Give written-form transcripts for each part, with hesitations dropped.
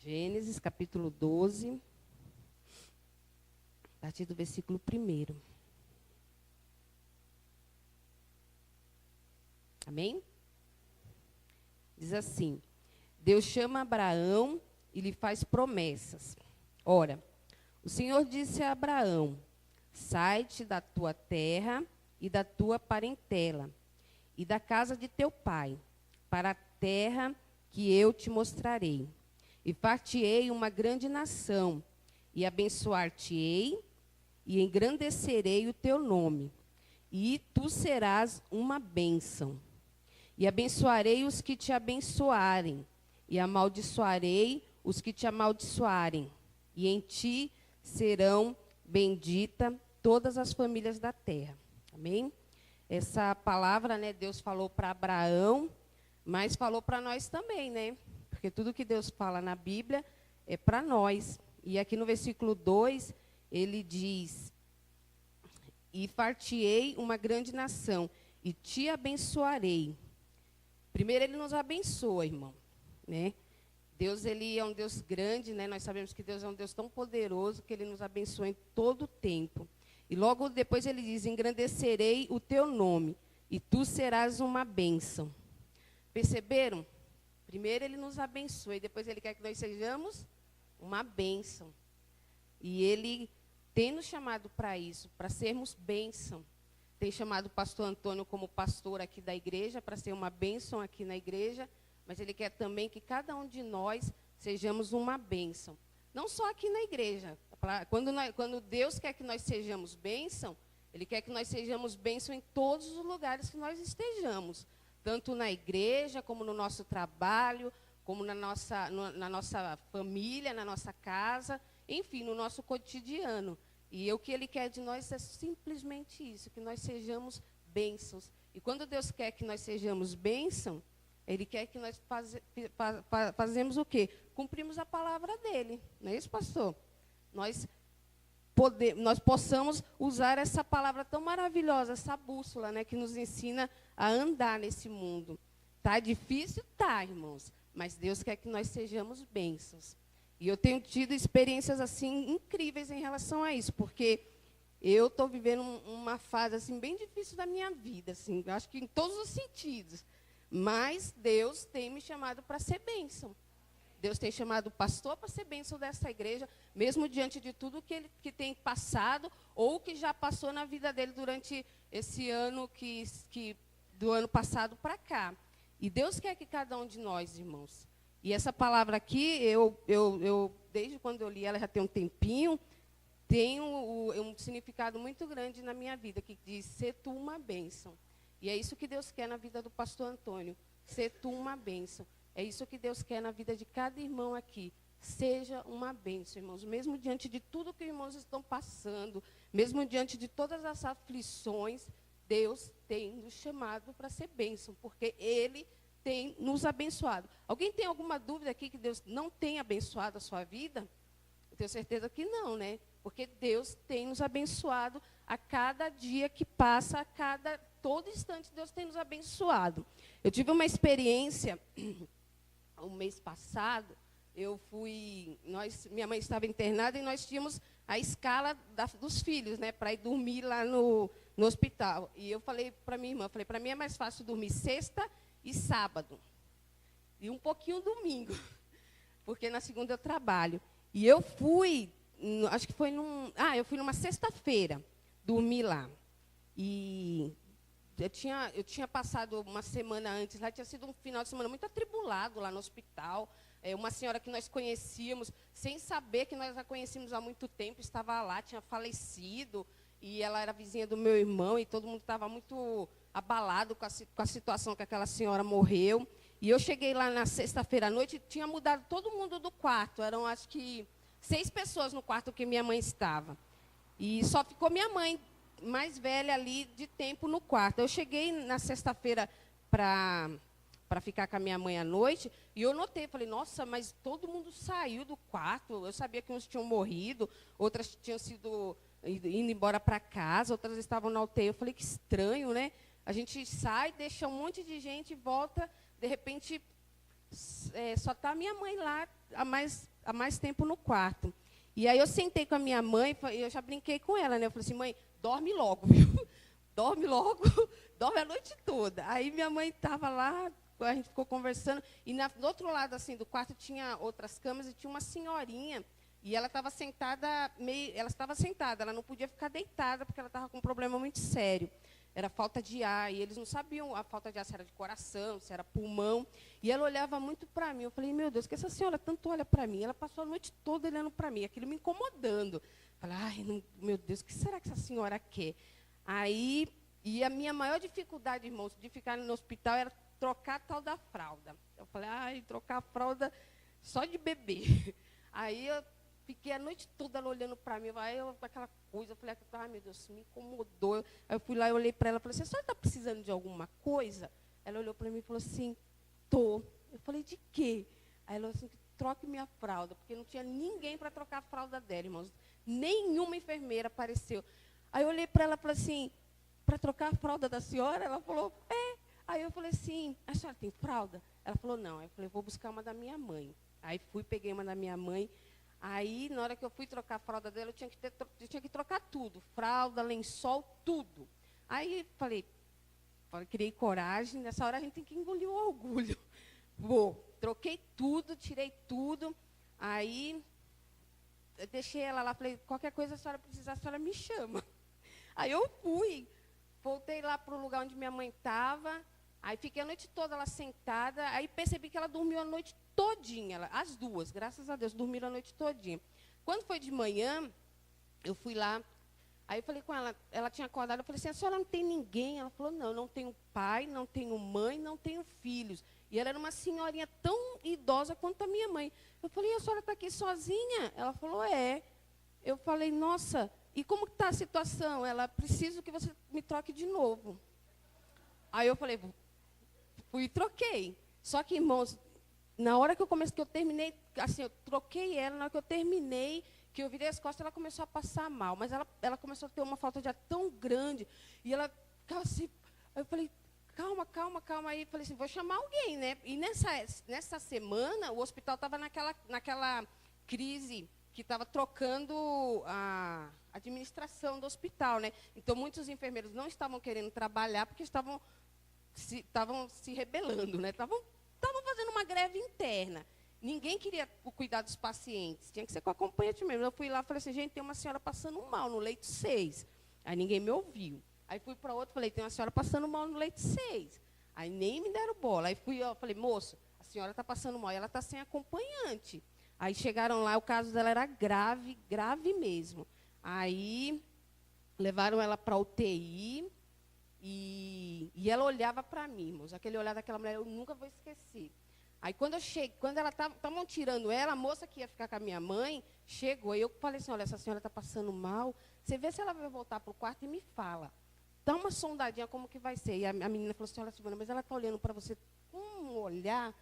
Gênesis, capítulo 12, a partir do versículo 1. Amém? Diz assim: Deus chama Abraão e lhe faz promessas. Ora, o Senhor disse a Abraão: sai-te da tua terra e da tua parentela e da casa de teu pai, para a terra que eu te mostrarei. E far-te-ei uma grande nação, e abençoar-te-ei, e engrandecerei o teu nome, e tu serás uma bênção. E abençoarei os que te abençoarem, e amaldiçoarei os que te amaldiçoarem, e em ti serão benditas todas as famílias da terra. Amém? Essa palavra, né, Deus falou para Abraão, mas falou para nós também, né? Porque tudo que Deus fala na Bíblia é para nós. E aqui no versículo 2, ele diz: e far-te-ei uma grande nação, e te abençoarei. Primeiro, ele nos abençoa, irmão, né? Deus, ele é um Deus grande, né? Nós sabemos que Deus é um Deus tão poderoso que ele nos abençoa em todo o tempo. E logo depois ele diz: engrandecerei o teu nome, e tu serás uma bênção. Perceberam? Primeiro ele nos abençoa, e depois ele quer que nós sejamos uma bênção. E ele tem nos chamado para isso, para sermos bênção. Tem chamado o pastor Antônio como pastor aqui da igreja, para ser uma bênção aqui na igreja, mas ele quer também que cada um de nós sejamos uma bênção. Não só aqui na igreja. Quando Deus quer que nós sejamos bênção, ele quer que nós sejamos bênção em todos os lugares que nós estejamos. Tanto na igreja, como no nosso trabalho, como na nossa família, na nossa casa, enfim, no nosso cotidiano. E o que ele quer de nós é simplesmente isso, que nós sejamos bênçãos. E quando Deus quer que nós sejamos bênção, ele quer que nós fazemos o quê? Cumprimos a palavra dele. Não é isso, pastor? Nós possamos usar essa palavra tão maravilhosa, essa bússola, né, que nos ensina a andar nesse mundo. Tá difícil? Tá, irmãos. Mas Deus quer que nós sejamos bênçãos. E eu tenho tido experiências assim incríveis em relação a isso, porque eu estou vivendo uma fase assim bem difícil da minha vida, assim, eu acho que em todos os sentidos. Mas Deus tem me chamado para ser bênção. Deus tem chamado o pastor para ser bênção dessa igreja, mesmo diante de tudo que tem passado, ou que já passou na vida dele durante esse ano, do ano passado para cá. E Deus quer que cada um de nós, irmãos. E essa palavra aqui, eu desde quando eu li ela, já tem um tempinho, tem um significado muito grande na minha vida, que diz: ser tu uma bênção. E é isso que Deus quer na vida do pastor Antônio, ser tu uma bênção. É isso que Deus quer na vida de cada irmão aqui. Seja uma bênção, irmãos. Mesmo diante de tudo que os irmãos estão passando, mesmo diante de todas as aflições, Deus tem nos chamado para ser bênção, porque Ele tem nos abençoado. Alguém tem alguma dúvida aqui que Deus não tem abençoado a sua vida? Eu tenho certeza que não, né? Porque Deus tem nos abençoado a cada dia que passa, todo instante Deus tem nos abençoado. Eu tive uma experiência o mês passado. Minha mãe estava internada e nós tínhamos a escala dos filhos, né, para ir dormir lá no hospital. E eu falei para minha irmã, para mim é mais fácil dormir sexta e sábado. E um pouquinho domingo, porque na segunda eu trabalho. E eu fui, acho que foi eu fui numa sexta-feira dormir lá. E eu tinha passado uma semana antes lá, tinha sido um final de semana muito atribulado lá no hospital. Uma senhora que nós conhecíamos, sem saber que nós a conhecíamos há muito tempo, estava lá, tinha falecido, e ela era vizinha do meu irmão, e todo mundo estava muito abalado com a situação que aquela senhora morreu. E eu cheguei lá na sexta-feira à noite, tinha mudado todo mundo do quarto, eram acho que 6 pessoas no quarto que minha mãe estava. E só ficou minha mãe, mais velha ali, de tempo no quarto. Eu cheguei na sexta-feira para ficar com a minha mãe à noite, e eu notei, falei: nossa, mas todo mundo saiu do quarto. Eu sabia que uns tinham morrido, outras tinham indo embora para casa, outras estavam na UTI. Eu falei: que estranho, né? A gente sai, deixa um monte de gente, volta, de repente, só está minha mãe lá, há mais tempo no quarto. E aí eu sentei com a minha mãe, e eu já brinquei com ela, né? Eu falei assim, mãe, dorme logo, viu? Dorme logo, dorme a noite toda. Aí minha mãe estava lá, a gente ficou conversando, e do outro lado assim do quarto tinha outras camas e tinha uma senhorinha, e ela estava sentada, ela não podia ficar deitada, porque ela estava com um problema muito sério. Era falta de ar, e eles não sabiam a falta de ar se era de coração, se era pulmão. E ela olhava muito para mim. Eu falei, meu Deus, que essa senhora tanto olha para mim. Ela passou a noite toda olhando para mim, aquilo me incomodando. Falei, ai, não, meu Deus, o que será que essa senhora quer? Aí, e a minha maior dificuldade, irmãos, de ficar no hospital era trocar a tal da fralda. Eu falei, ai, trocar a fralda só de bebê. Aí eu fiquei a noite toda ela olhando para mim, aquela coisa, eu falei, ai meu Deus, me incomodou. Aí eu fui lá e olhei para ela e falei assim, a senhora está precisando de alguma coisa? Ela olhou para mim e falou assim, tô. Eu falei, de quê? Aí ela falou assim, troque minha fralda, porque não tinha ninguém para trocar a fralda dela, irmãos. Nenhuma enfermeira apareceu. Aí eu olhei para ela e falei assim, para trocar a fralda da senhora? Ela falou, é. Aí eu falei assim, a senhora tem fralda? Ela falou, não. Aí eu falei, vou buscar uma da minha mãe. Aí fui, peguei uma da minha mãe. Aí, na hora que eu fui trocar a fralda dela, eu tinha que trocar tudo. Fralda, lençol, tudo. Aí falei, criei coragem. Nessa hora a gente tem que engolir o orgulho. Troquei tudo, tirei tudo. Aí, eu deixei ela lá, falei, qualquer coisa a senhora precisar, a senhora me chama. Aí eu fui, voltei lá para o lugar onde minha mãe estava. Aí fiquei a noite toda lá sentada, aí percebi que ela dormiu a noite todinha, as duas, graças a Deus, dormiram a noite todinha. Quando foi de manhã, eu fui lá, aí eu falei com ela, ela tinha acordado, eu falei assim, a senhora não tem ninguém? Ela falou, não, não tenho pai, não tenho mãe, não tenho filhos. E ela era uma senhorinha tão idosa quanto a minha mãe. Eu falei, a senhora está aqui sozinha? Ela falou, é. Eu falei, nossa, e como está a situação? Ela, preciso que você me troque de novo. Aí eu falei, fui e troquei. Só que, irmãos, na hora que eu terminei, assim, eu troquei ela, na hora que eu terminei, que eu virei as costas, ela começou a passar mal. Mas ela começou a ter uma falta de ar tão grande. E ela ficava assim, eu falei, calma. Aí eu falei assim, vou chamar alguém, né? E nessa semana, o hospital estava naquela crise que estava trocando a administração do hospital, né? Então, muitos enfermeiros não estavam querendo trabalhar porque estavam se rebelando, né? Estavam fazendo uma greve interna. Ninguém queria cuidar dos pacientes, tinha que ser com acompanhante mesmo. Eu fui lá e falei assim, gente, tem uma senhora passando mal no leito 6. Aí ninguém me ouviu. Aí fui para outro, falei, tem uma senhora passando mal no leito 6. Aí nem me deram bola. Aí eu falei, moço, a senhora está passando mal e ela está sem acompanhante. Aí chegaram lá, o caso dela era grave, grave mesmo. Aí levaram ela para a UTI. E ela olhava para mim, irmãos, aquele olhar daquela mulher, eu nunca vou esquecer. Aí quando eu cheguei, quando ela estavam tirando ela, a moça que ia ficar com a minha mãe, chegou, e eu falei assim, olha, essa senhora está passando mal, você vê se ela vai voltar para o quarto e me fala. Dá uma sondadinha como que vai ser. E a menina falou assim, olha, Silvana, mas ela está olhando para você com um olhar.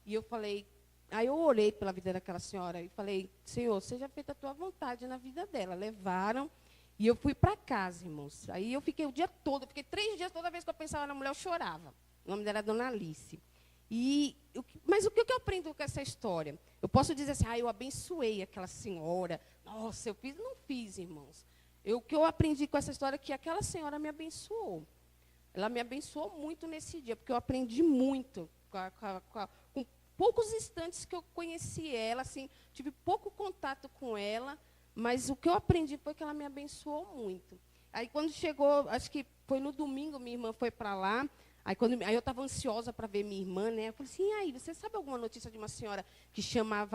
E eu falei, aí eu orei pela vida daquela senhora e falei, Senhor, seja feita a tua vontade na vida dela. Levaram. E eu fui para casa, irmãos. Aí eu fiquei o dia todo, eu fiquei 3 dias, toda vez que eu pensava na mulher, eu chorava. O nome dela é Dona Alice. Mas o que eu aprendo com essa história? Eu posso dizer assim, eu abençoei aquela senhora. Nossa, eu fiz? Não fiz, irmãos. O que eu aprendi com essa história é que aquela senhora me abençoou. Ela me abençoou muito nesse dia, porque eu aprendi muito. Com poucos instantes que eu conheci ela, assim, tive pouco contato com ela, mas o que eu aprendi foi que ela me abençoou muito. Aí, quando chegou, acho que foi no domingo, minha irmã foi para lá. Aí eu estava ansiosa para ver minha irmã, né? Eu falei assim, e aí, você sabe alguma notícia de uma senhora que chama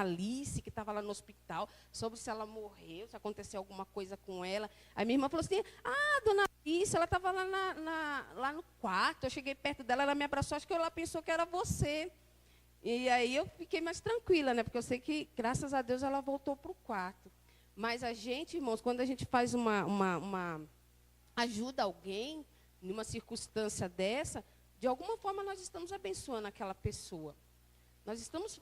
Alice, que estava lá no hospital, sobre se ela morreu, se aconteceu alguma coisa com ela? Aí minha irmã falou assim, dona Alice, ela estava lá no quarto, eu cheguei perto dela, ela me abraçou, acho que ela pensou que era você. E aí eu fiquei mais tranquila, né? Porque eu sei que, graças a Deus, ela voltou para o quarto. Mas a gente, irmãos, quando a gente faz uma ajuda alguém, numa circunstância dessa, de alguma forma nós estamos abençoando aquela pessoa.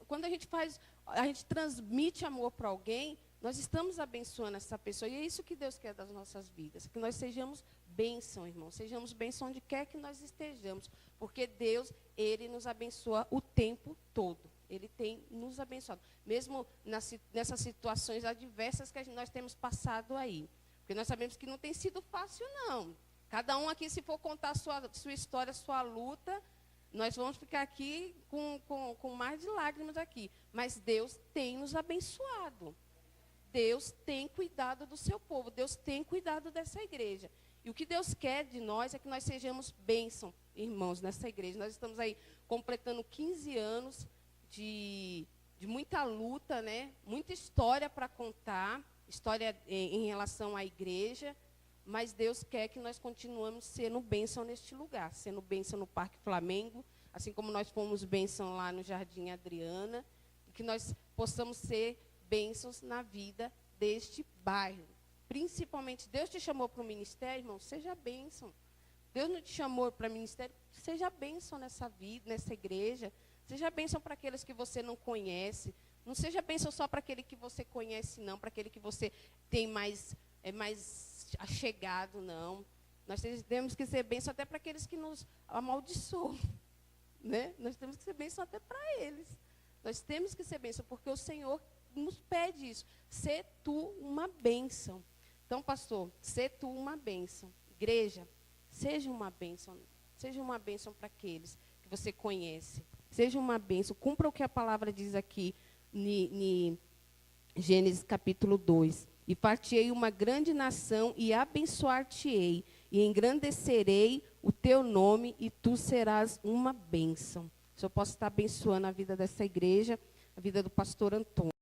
Quando a gente transmite amor para alguém, nós estamos abençoando essa pessoa. E é isso que Deus quer das nossas vidas, que nós sejamos bênção, irmão. Sejamos bênção onde quer que nós estejamos. Porque Deus, Ele nos abençoa o tempo todo. Ele tem nos abençoado. Mesmo nessas situações adversas que nós temos passado aí. Porque nós sabemos que não tem sido fácil, não. Cada um aqui, se for contar sua história, sua luta, nós vamos ficar aqui com mais de lágrimas aqui. Mas Deus tem nos abençoado. Deus tem cuidado do seu povo. Deus tem cuidado dessa igreja. E o que Deus quer de nós é que nós sejamos bênção, irmãos, nessa igreja. Nós estamos aí completando 15 anos de muita luta, né? Muita história para contar, história em relação à igreja. Mas Deus quer que nós continuemos sendo bênção neste lugar, sendo bênção no Parque Flamengo, assim como nós fomos bênção lá no Jardim Adriana, e que nós possamos ser bênçãos na vida deste bairro. Principalmente, Deus te chamou para o ministério, irmão, seja bênção. Deus não te chamou para o ministério, seja bênção nessa vida, nessa igreja. Seja bênção para aqueles que você não conhece. Não seja bênção só para aquele que você conhece, não, para aquele que você tem mais achegado, não. Nós temos que ser bênção até para aqueles que nos amaldiçoam, né? Nós temos que ser bênção até para eles. Nós temos que ser bênção, porque o Senhor nos pede isso. Sê tu uma bênção. Então, pastor, sê tu uma bênção. Igreja, seja uma bênção. Seja uma bênção para aqueles que você conhece. Seja uma bênção. Cumpra o que a palavra diz aqui em Gênesis capítulo 2. E far-te-ei uma grande nação, e abençoar-te-ei, e engrandecerei o teu nome, e tu serás uma bênção. Se eu posso estar abençoando a vida dessa igreja, a vida do pastor Antônio.